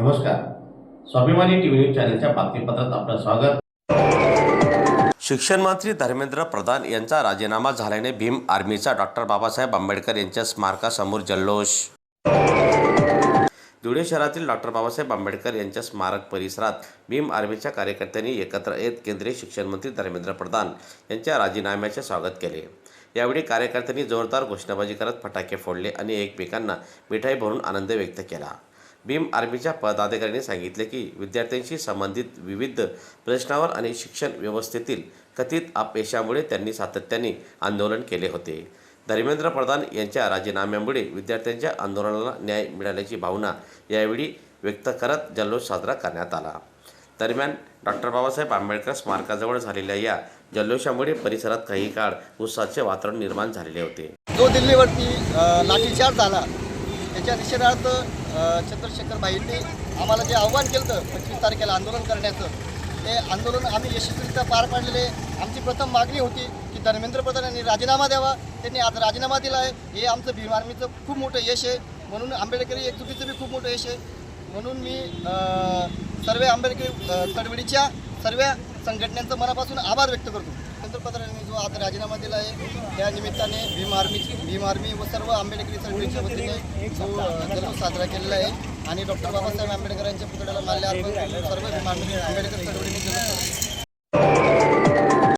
नमस्कार. स्वाभिमानी TV news चॅनलच्या बातमीपत्रात आपलं स्वागत. शिक्षण मंत्री धर्मेंद्र प्रधान यांचा राजीनामा झाल्याने भीम आर्मीचा डॉक्टर बाबासाहेब आंबेडकर यांच्या स्मारकासमोर जल्लोष. धुळे शहरातील डॉक्टर बाबासाहेब आंबेडकर यांच्या स्मारक परिसरात भीम आर्मीच्या कार्यकर्त्यांनी एकत्र येत केंद्रीय शिक्षण मंत्री धर्मेंद्र प्रधान यांच्या राजीनाम्याचे स्वागत केले. यावेळी कार्यकर्त्यांनी जोरदार घोषणाबाजी करत फटाके फोडले आणि एकमेकांना मिठाई भरून आनंद व्यक्त केला. भीम आर्मीच्या पदाधिकाऱ्यांनी सांगितले की विद्यार्थ्यांशी संबंधित विविध प्रश्नावर आणि शिक्षण व्यवस्थेतील कथित अपयशामुळे त्यांनी सातत्याने आंदोलन केले होते. धर्मेंद्र प्रधान यांच्या राजीनाम्यामुळे विद्यार्थ्यांच्या आंदोलनाला न्याय मिळाल्याची भावना यावेळी व्यक्त करत जल्लोष साजरा करण्यात आला. दरम्यान डॉक्टर बाबासाहेब आंबेडकर स्मारकाजवळ झालेल्या या जल्लोषामुळे परिसरात काही काळ उत्साहाचे वातावरण निर्माण झालेले होते. जो दिल्लीवरती लाठीचार्ज झाला त्याच्या निषेधार्थ चंद्रशेखर भाईंनी आम्हाला जे आव्हान केलं 25 तारखेला आंदोलन करण्याचं, ते आंदोलन आम्ही यशस्वीरित्या पार पाडलेले. आमची प्रथम मागणी होती की धर्मेंद्र प्रधान यांनी राजीनामा द्यावा. त्यांनी आज राजीनामा दिला आहे. हे आमचं भीम आर्मीचं खूप मोठं यश आहे. म्हणून आंबेडकरी एकजुटीचं बी खूप मोठं यश आहे. म्हणून मी सर्व आंबेडकरी चळवळीच्या सर्व संघटनांचं मनापासून आभार व्यक्त करतो. धर्मेंद्र प्रधान यांनी जो आज राजीनामा दिला आहे त्या निमित्ताने भीम आर्मी व सर्व आंबेडकरी चळवळीच्या वतीने जो जल्लोष साजरा केलेला आहे आणि डॉक्टर बाबासाहेब आंबेडकर यांच्या पुतळ्याला माल्यार्पण सर्व भीम आर्मी आंबेडकर चळवळीने जल्लोष